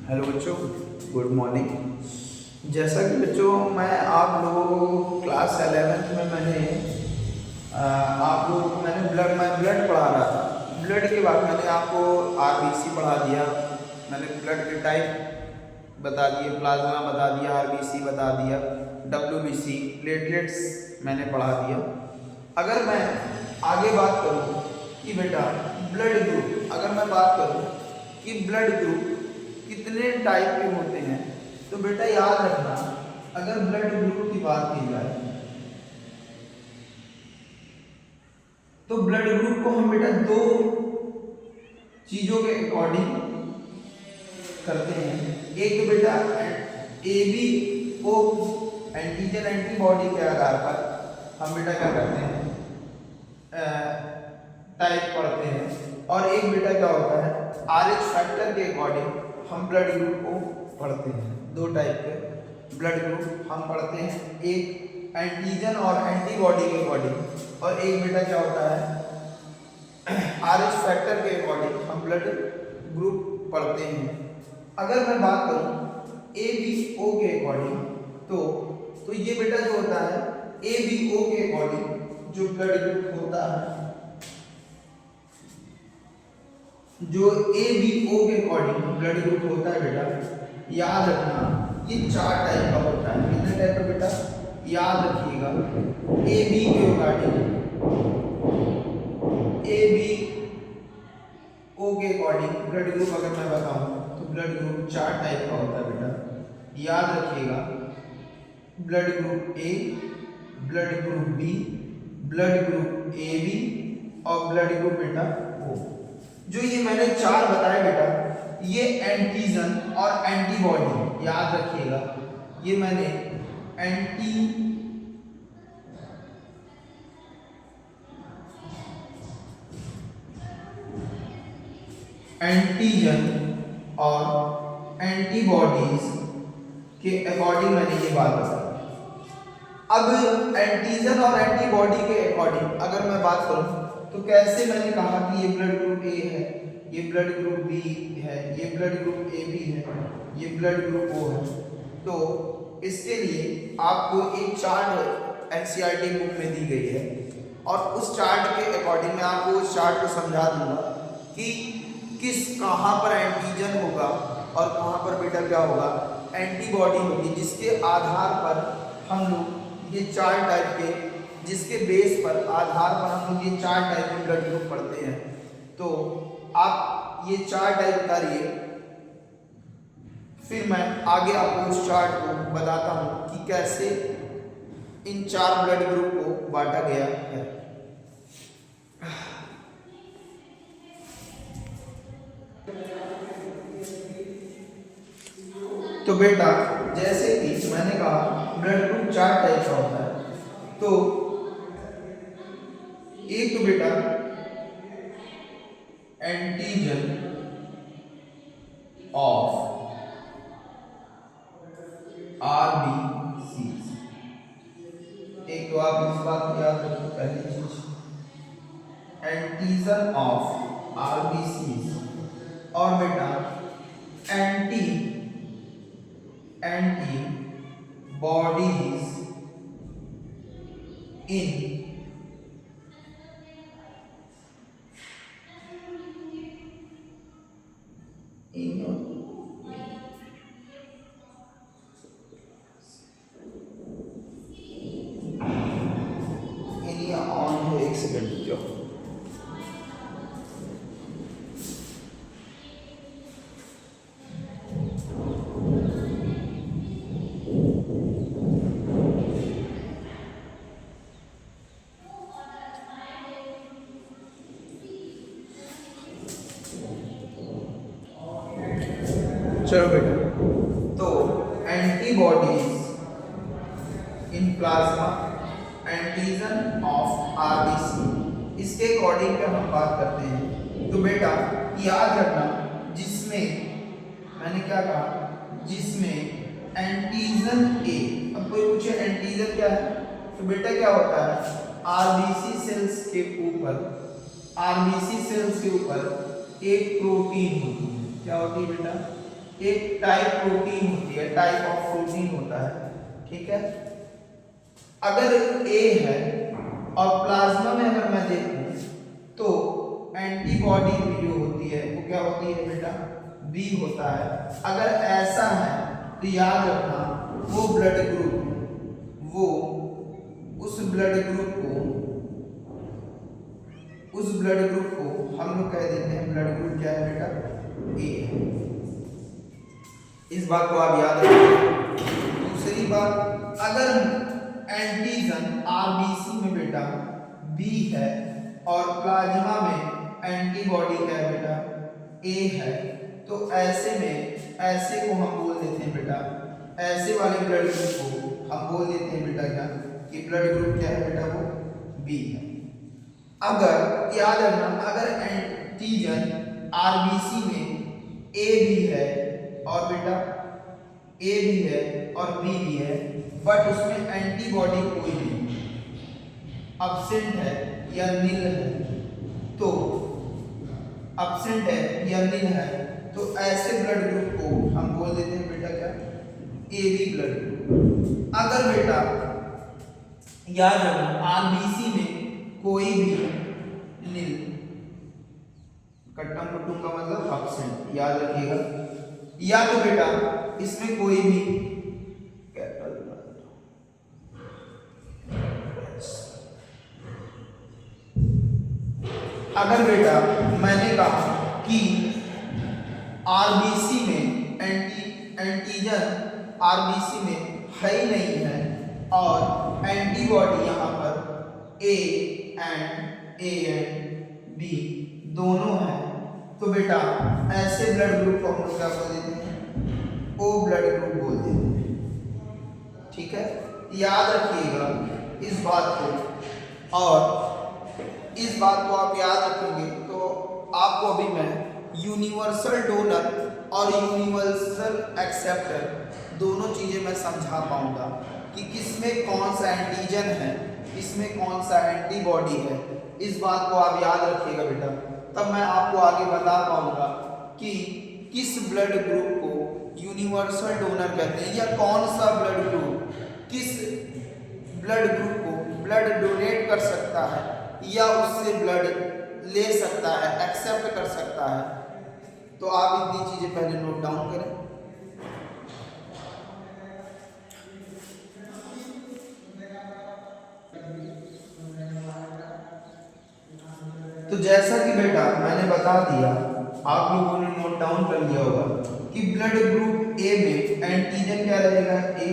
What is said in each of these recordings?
Hello बच्चों, good morning. जैसा कि बच्चों मैं आप लोगों को क्लास 11th में आप लोगों को मैं ब्लड पढ़ा रहा था। ब्लड के बाद मैंने आपको आरबीसी पढ़ा दिया, मैंने ब्लड के टाइप बता दिए, प्लाज्मा बता दिया, आरबीसी बता दिया, डब्ल्यूबीसी, प्लेटलेट्स मैंने पढ़ा दिया। अगर मैं आगे बात करूँ कि बेटा ब्लड ग्रुप, अगर मैं बात करूँ कि ब्लड ग्रुप कितने टाइप के होते हैं, तो बेटा याद रखना, अगर ब्लड ग्रुप की बात की जाए तो ब्लड ग्रुप को हम बेटा दो चीजों के अकॉर्डिंग करते हैं। एक बेटा A B O antigen antibody के आधार पर हम बेटा क्या करते हैं, टाइप पढ़ते हैं। और एक बेटा क्या होता है, RH फैक्टर के अकॉर्डिंग हम ब्लड ग्रुप को पढ़ते हैं। दो टाइप के ब्लड ग्रुप हम पढ़ते हैं, एक एंटीजन और एंटीबॉडी के अकॉर्डिंग, और एक बेटा क्या होता है RH फैक्टर के अकॉर्डिंग हम ब्लड ग्रुप पढ़ते हैं। अगर मैं बात करूं ABO के अकॉर्डिंग, तो ये बेटा जो होता है ABO के अकॉर्डिंग जो ब्लड ग्रुप होता है, जो ABO के अकॉर्डिंग ब्लड ग्रुप होता है बेटा, याद रखना ये 4 टाइप का होता है। कितने टाइप का बेटा याद रखिएगा। AB के अकॉर्डिंग, ABO के अकॉर्डिंग ब्लड ग्रुप अगर मैं बताऊं तो ब्लड ग्रुप 4 टाइप का होता है बेटा, याद रखिएगा। Blood group A, blood group B, blood group AB और ब्लड ग्रुप बेटा O। जो ये मैंने 4 बताए बेटा, ये एंटीजन और एंटीबॉडी, याद रखिएगा। ये मैंने एंटीजन और एंटीबॉडीज के अकॉर्डिंग मैंने ये बात बताई। अब एंटीजन और एंटीबॉडी के अकॉर्डिंग अगर मैं बात करूं तो कैसे मैंने कहा कि ये ब्लड ग्रुप A है, ये ब्लड ग्रुप B है, ये ब्लड ग्रुप AB है, ये ब्लड ग्रुप O है। तो इसके लिए आपको एक चार्ट NCERT बुक में दी गई है, और उस चार्ट के अकॉर्डिंग मैं आपको उस चार्ट को समझा दूंगा कि कहाँ पर एंटीजन होगा और कहाँ पर बेटा क्या होगा एंटीबॉडी होगी, जिसके आधार पर हम लोग ये 4 टाइप के, जिसके बेस पर आधार पर हम लोग ये 4 टाइप के ब्लड ग्रुप पढ़ते हैं। तो आप ये 4 टाइप बताइए, फिर मैं आगे आपको उस चार्ट को बताता हूँ कि कैसे इन 4 ब्लड ग्रुप को बांटा गया है। तो बेटा जैसे कि मैंने कहा ब्लड ग्रुप 4 टाइप का होता है। तो एक तो बेटा एंटीजन ऑफ आरबीसी, एक तो आप इस बात को याद रखिए, पहली चीज एंटीजन ऑफ आरबीसी, और बेटा एंटी बॉडीज इन ऑन है, एक सेकंड जो चलो बेटा, तो antibodies in plasma, antigen of RBC, इसके अकॉर्डिंग पे हम बात करते हैं। तो बेटा याद रखना, जिसमें मैंने क्या कहा, जिसमें एंटीजन ए, अब कोई पूछे एंटीजन क्या है, तो बेटा क्या होता है आरबीसी सेल्स के ऊपर, आरबीसी सेल्स के ऊपर एक प्रोटीन होती है। क्या होती है बेटा, एक टाइप प्रोटीन होती है, टाइप ऑफ प्रोटीन होता है, ठीक है। अगर ए है और प्लाज्मा में अगर मैं देखूं तो एंटीबॉडी भी जो होती है वो क्या होती है बेटा, बी होता है। अगर ऐसा है तो याद रखना वो ब्लड ग्रुप, वो उस ब्लड ग्रुप को हम लोग कह देते हैं ब्लड ग्रुप क्या है बेटा, ए। इस बात को आप याद रखिए। दूसरी बात, अगर एंटीजन आरबीसी में बेटा बी है और प्लाज्मा में एंटीबॉडी क्या है बेटा, ए है, तो ऐसे में ऐसे को हम बोल देते हैं बेटा, ऐसे वाले ब्लड ग्रुप को हम बोल देते हैं बेटा क्या, कि ब्लड ग्रुप क्या है बेटा, वो बी है। अगर याद रखना, अगर एंटीजन आरबीसी में ए भी है और बेटा ए भी है और बी भी है, बट उसमें एंटीबॉडी कोई नहीं, अब्सेंट है या नील है, तो अब्सेंट है या नील है, तो ऐसे ब्लड ग्रुप को हम बोल देते हैं बेटा क्या, ए बी ब्लड ग्रुप। अगर बेटा याद रखना आरबीसी में कोई भी नील, कट्टम कुट्टुम का मतलब अब्सेंट, याद रखिएगा। या तो बेटा इसमें कोई भी अगर बेटा मैंने कहा कि आरबीसी में एंटीजन आरबीसी में है ही नहीं है और एंटीबॉडी यहाँ पर ए एंड बी दोनों हैं, तो बेटा ऐसे ब्लड ग्रुप को हम लोग क्या बोल देते हैं, ओ ब्लड ग्रुप बोल देते हैं, ठीक है। याद रखिएगा इस बात को, और इस बात को आप याद रखेंगे तो आपको अभी मैं यूनिवर्सल डोनर और यूनिवर्सल एक्सेप्टर दोनों चीज़ें मैं समझा पाऊंगा कि किसमें कौन सा एंटीजन है, किसमें कौन सा एंटीबॉडी है। इस बात को आप याद रखिएगा बेटा, तब मैं आपको आगे बता पाऊंगा कि किस ब्लड ग्रुप को यूनिवर्सल डोनर कहते हैं, या कौन सा ब्लड ग्रुप किस ब्लड ग्रुप को ब्लड डोनेट कर सकता है या उससे ब्लड ले सकता है, एक्सेप्ट कर सकता है। तो आप इतनी चीजें पहले नोट डाउन करें। तो जैसा कि बेटा मैंने बता दिया, आप लोगों ने नोट डाउन कर लिया होगा कि ब्लड ग्रुप ए में एंटीजन क्या रहेगा, ए,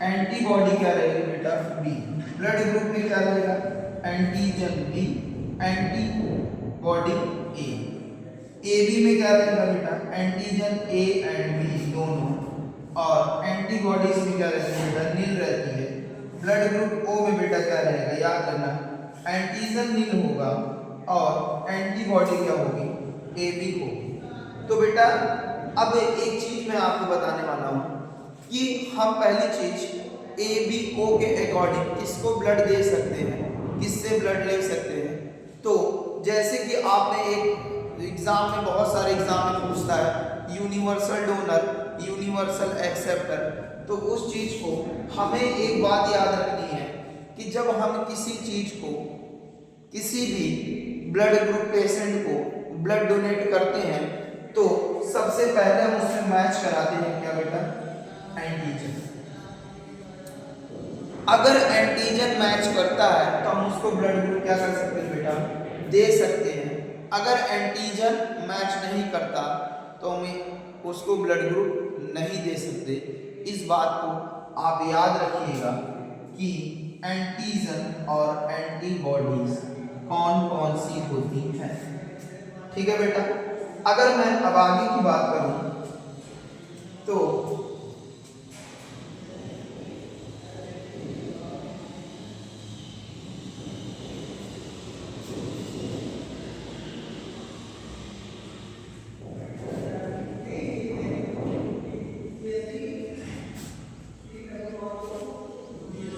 एंटीबॉडी क्या रहेगी बेटा, बी। ब्लड ग्रुप में क्या रहेगा, antigen B, antibody A. A B में क्या रहेगा बेटा, एंटीजन ए एंड बी दोनों, और एंटीबॉडीज में क्या रहती है बेटा, नील रहती है। ब्लड ग्रुप ओ में बेटा क्या रहेगा, याद करना, एंटीजन नील होगा और एंटीबॉडी क्या होगी, ए बी होगी। तो बेटा अब एक चीज मैं आपको बताने वाला हूँ कि हम पहली चीज ए बी ओ के अकॉर्डिंग किसको ब्लड दे सकते हैं, किससे ब्लड ले सकते हैं। तो जैसे कि आपने एक एग्जाम में, बहुत सारे एग्जाम में पूछता है यूनिवर्सल डोनर, यूनिवर्सल एक्सेप्टर, तो उस चीज को हमें एक बात याद रखनी है कि जब हम किसी चीज को, किसी भी ब्लड ग्रुप पेशेंट को ब्लड डोनेट करते हैं तो सबसे पहले हम उसमें मैच कराते हैं क्या बेटा, एंटीजन। अगर एंटीजन मैच करता है तो हम उसको ब्लड ग्रुप क्या कर सकते हैं बेटा, दे सकते हैं। अगर एंटीजन मैच नहीं करता तो हमें उसको ब्लड ग्रुप नहीं दे सकते। इस बात को आप याद रखिएगा कि एंटीजन और एंटीबॉडीज कौन कौन सी होती हैं, ठीक है बेटा। अगर मैं अब आगे की बात करूं तो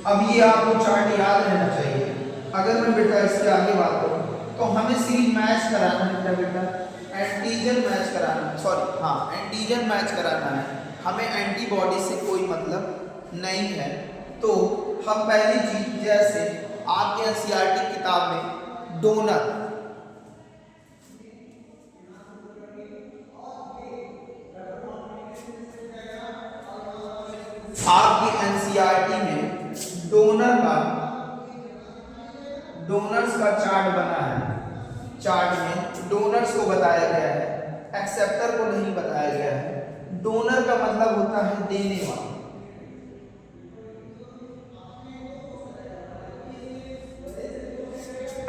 अब ये आपको चार्ट याद रहना चाहिए। अगर मैं बेटा इसके आगे बात करूं तो हमें सिर्फ मैच कराना है बेटा, एंटीजन मैच कराना, सॉरी हाँ एंटीजन मैच कराना है, हमें एंटीबॉडी से कोई मतलब नहीं है। तो हम पहली चीज, जैसे आपके एनसीईआरटी किताब में डोनर, आपकी एनसीईआरटी में डोनर्स का चार्ट बना है। चार्ट में डोनर्स को बताया गया है, एक्सेप्टर को नहीं बताया गया है। डोनर का मतलब होता है देने वाला,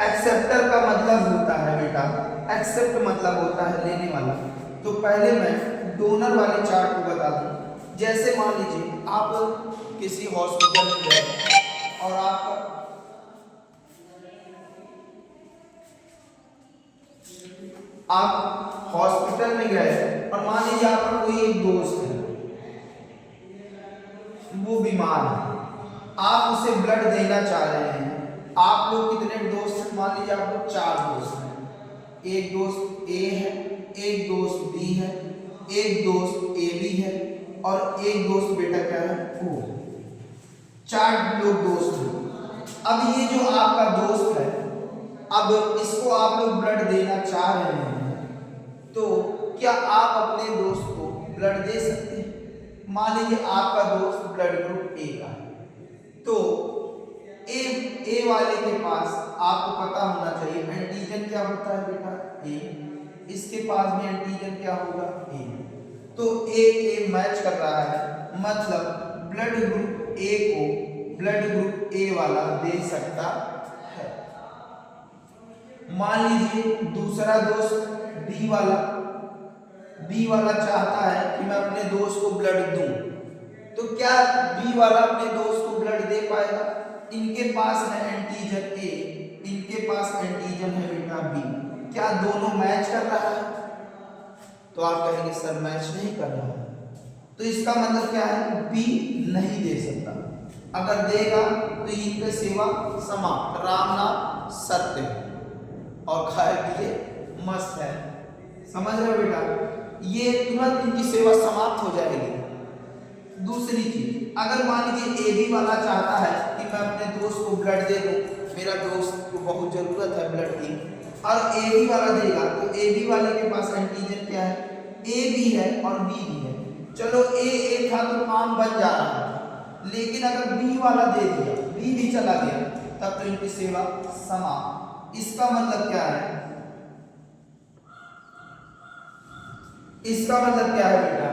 एक्सेप्टर का मतलब होता है बेटा, एक्सेप्ट मतलब होता है लेने वाला। तो पहले मैं डोनर वाले चार्ट को बता दूं। जैसे मान लीजिए आप किसी हॉस्पिटल में गए और आप हॉस्पिटल में गए और मान लीजिए आपका कोई एक दोस्त है, वो बीमार है, आप उसे ब्लड देना चाह रहे हैं। आप लोग कितने दोस्त हैं? मान लीजिए आप लोग 4 दोस्त हैं। एक दोस्त ए है, एक दोस्त बी है, एक दोस्त ए बी है और एक दोस्त बेटा क्या है? ओ। 4 लोग दोस्त हैं। अब ये जो आपका दोस्त है, अब इसको आप लोग ब्लड देना चाह रहे हैं, तो क्या आप अपने दोस्त को ब्लड दे सकते हैं? मान लीजिए आपका दोस्त ब्लड ग्रुप ए का है, तो ए वाले के पास आपको पता होना चाहिए एंटीजन क्या होता है बेटा? ए। इसके पास भी एंटीजन क्या होगा? ए। तो ए मैच कर रहा है, मतलब ब्लड ग्रुप ए को ब्लड ग्रुप ए वाला दे सकता है। मान लीजिए दूसरा दोस्त बी वाला चाहता है कि मैं अपने दोस्त को ब्लड दूं, तो क्या बी वाला अपने दोस्त को ब्लड दे पाएगा? इनके पास है एंटीजन ए, इनके पास एंटीजन है बेटा बी, क्या दोनों मैच कर रहा है? तो आप कहेंगे सर मैच नहीं कर रहा है, तो इसका मतलब क्या है? बी नहीं दे सकता। अगर देगा तो इनकी सेवा समाप्त, राम नाम सत्य और खाए पिए मस्त है। समझ रहे हो बेटा? ये तुरंत इनकी सेवा समाप्त हो जाएगी। दूसरी चीज, अगर मान लीजिए ए बी वाला चाहता है कि मैं अपने दोस्त को ब्लड दे दूं, मेरा दोस्त को बहुत जरूरत है ब्लड की, और ए बी वाला देगा, तो ए बी वाले के पास एंटीजन क्या है? ए भी है और बी भी है। चलो ए था तो काम बन जा रहा था, लेकिन अगर बी वाला दे दिया, बी भी चला गया, तब तो इनकी सेवा समाप्त। इसका मतलब क्या है? इसका मतलब क्या है बेटा?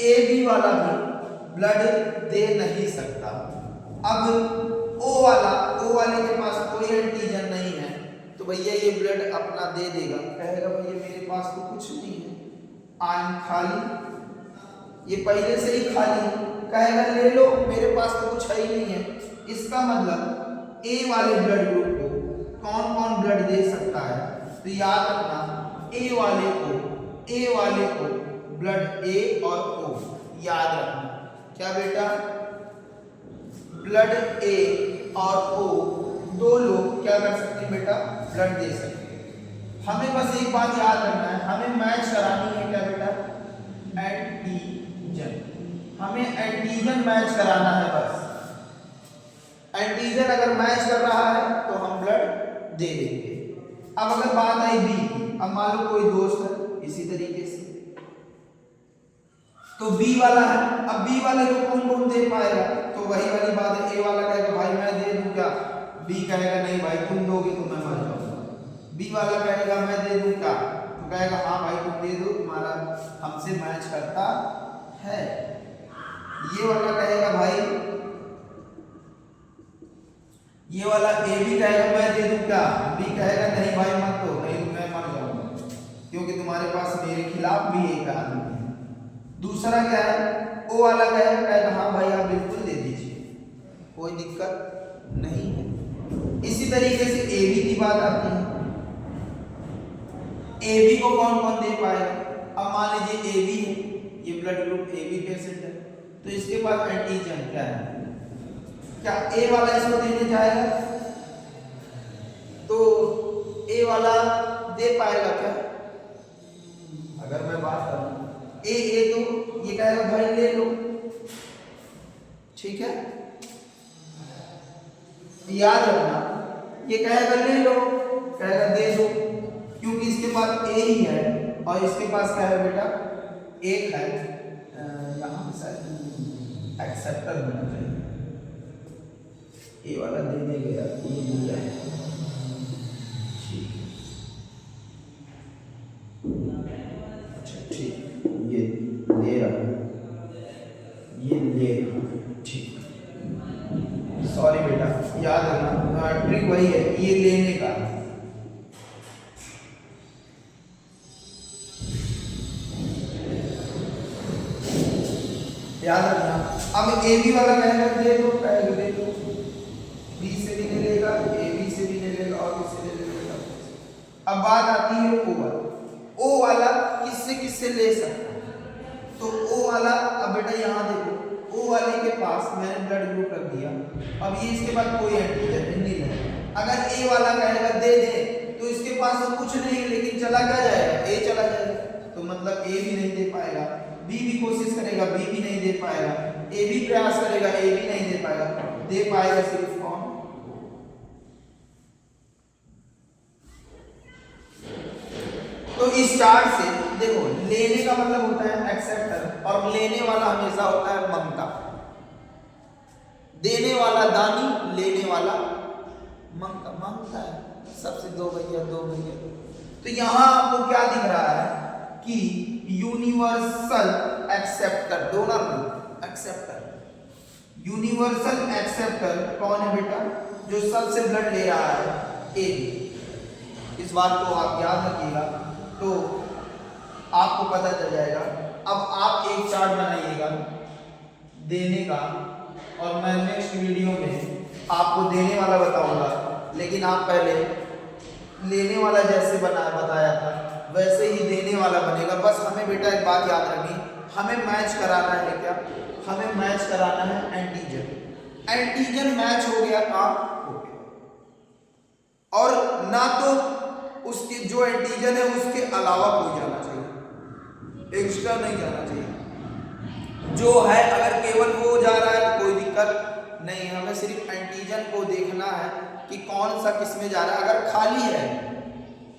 ए बी वाला भी ब्लड दे नहीं सकता। अब ओ वाले के पास कोई एंटीजन नहीं है, तो भैया ये ब्लड अपना दे देगा, कहेगा भैया मेरे पास तो कुछ नहीं है, आई एम खाली, ये पहले से ही खाली है, कहेगा ले लो मेरे पास तो कुछ है ही नहीं है। इसका मतलब ए वाले ब्लड ग्रुप को कौन कौन ब्लड दे सकता है? तो याद रखना, ए वाले को ब्लड ए और ओ, याद रखना क्या बेटा? ब्लड ए और ओ दो लोग क्या कर सकते हैं बेटा? ब्लड दे सकते हैं। हमें बस एक बात याद रखना है, हमें मैच करानी है क्या बेटा? एंटीजन, हमें एंटीजन मैच कराना है बस। एंटीजन अगर मैच कर रहा है तो हम ब्लड दे देंगे। अब अगर बात आई बी की, अब मान लो कोई दोस्त है इसी तरीके से, तो बी वाला है, अब बी वाले को कौन कौन दे पाएगा? तो वही वाली बात है, ए वाला कहेगा भाई मैं दे दूं क्या? बी कहेगा नहीं भाई तुम दोगे तो मैं मर जाऊंगा। बी वाला कहेगा मैं दे दूं क्या? तो कहेगा हाँ भाई तुम दे दो, तुम्हारा हमसे मैच करता है। ये वाला कहेगा भाई, ये वाला ए भी कहेगा मैं दे दूं क्या? बी कहेगा नहीं भाई मत दो, नहीं मैं मर जाऊंगा, क्योंकि तुम्हारे पास मेरे खिलाफ भी एक आदमी है। दूसरा क्या है? ओ वाला कहेगा हाँ भाई आप बिल्कुल दे दीजिए, कोई दिक्कत नहीं है। इसी तरीके से ए बी की बात आती है, ए बी को कौन कौन दे पाएगा? अब मान लीजिए ए बी है, ये blood group A be patient है, तो इसके पास एंटीजन क्या है? क्या ए वाला इसको देने जाएगा? तो ए वाला दे पाएगा क्या? ए तो ये कहेगा भाई ले लो, ठीक है, याद रखना, ये कहेगा ले लो, कहेगा दे दो, क्योंकि इसके पास ए ही है और इसके पास क्या है बेटा, एक है, यहाँ पे शायद एक्सेप्टर होना चाहिए, ए वाला देने गया ये दिया, ठीक, अच्छा ठीक, ये ले रहा है, ये ले रहा है, ठीक, सॉरी बेटा, याद रखना ट्रिक वही है, ये लेने का, याद रखना। अब ए बी वाला कहेगा दे दो, कहेगा दे दो, बी से भी नहीं लेगा, ए बी से भी नहीं लेगा और बी से नहीं लेगा। अब बात आती है ओ वाला, ओ वाला किससे किससे ले सकता है, तो ओ वाला, अब बेटा यहाँ देखो, ओ वाले के पास मैंने ब्लड ग्रुप रख दिया, अब ये इसके बाद कोई एंटीजन नहीं है, अगर ए वाला कहेगा दे दे तो इसके पास तो कुछ नहीं है, लेकिन चला क्या जाएगा, ए चला जाएगा, तो मतलब ए भी नहीं दे पाएगा, बी भी कोशिश करेगा, बी भी नहीं दे पाएगा, ए भी प्रयास करेगा, ए भी नहीं दे पाएगा, दे पाएगा सिर्फ कौन, तो इस चार्ट से देखो, लेने का मतलब होता है एक्सेप्टर और लेने वाला हमेशा होता है मंगता, देने वाला दानी, लेने वाला मंगता, मांगता है सबसे दो भैया दो भैया। तो यहां आपको क्या दिख रहा है कि universal acceptor, donor acceptor, universal acceptor कौन है बेटा, जो सबसे ब्लड ले रहा है, ए, इस बात को आप याद रखिएगा, तो आपको पता चल जाएगा। अब आप एक चार्ट बनाइएगा देने का, और मैं नेक्स्ट वीडियो में आपको देने वाला बताऊंगा, लेकिन आप पहले लेने वाला जैसे बताया था वैसे ही देने वाला बनेगा। बस हमें बेटा एक बात याद रखनी, हमें मैच कराना है, क्या हमें मैच कराना है एंटीजन, एंटीजन मैच हो गया, काम हो गया, और ना तो उसके जो एंटीजन है उसके अलावा कोई जाना चाहिए, एक्स्ट्रा नहीं जाना चाहिए, जो है अगर केवल वो जा रहा है तो कोई दिक्कत नहीं, हमें सिर्फ एंटीजन को देखना है कि कौन सा किस में जा रहा है। अगर खाली है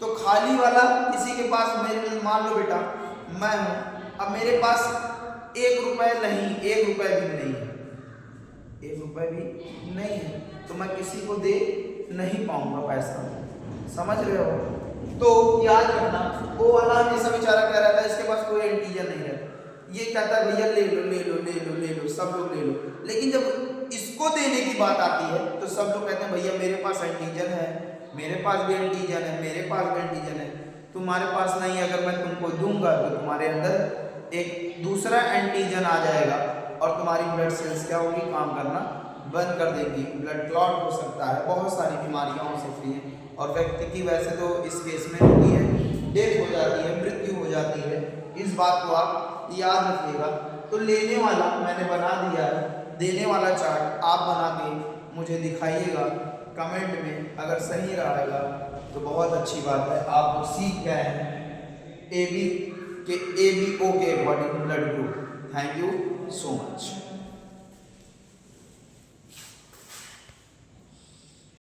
तो खाली वाला किसी के पास, मेरे मान लो बेटा मैं हूं, अब मेरे पास 1 रुपए नहीं, 1 रुपए भी नहीं है, 1 रुपए भी नहीं है, तो मैं किसी को दे नहीं पाऊंगा पैसा, समझ रहे हो। तो याद रखना, वो वाला हमेशा बेचारा कह रहा था इसके पास कोई एंटीजन नहीं है, ये कहता है भैया ले लो ले लो ले लो ले लो, सब लोग ले लो, लेकिन जब इसको देने की बात आती है तो सब लोग कहते हैं भैया मेरे पास एंटीजन है, मेरे पास भी एंटीजन है, मेरे पास भी एंटीजन है, तुम्हारे पास नहीं, अगर मैं तुमको दूंगा तो तुम्हारे अंदर एक दूसरा एंटीजन आ जाएगा और तुम्हारी ब्लड सेल्स क्या होगी, काम करना बंद कर देगी, ब्लड क्लॉट हो सकता है, बहुत सारी बीमारियां हो सकती हैं, और व्यक्ति की वैसे तो इस केस में होती है, डेथ हो जाती है, मृत्यु हो जाती है, इस बात को आप याद रखिएगा। तो लेने वाला मैंने बना दिया है, देने वाला चार्ट आप बना के मुझे दिखाइएगा कमेंट में, अगर सही रहेगा तो बहुत अच्छी बात है, आप सीख गए हैं ए बी ओ के according blood group. Thank you so much.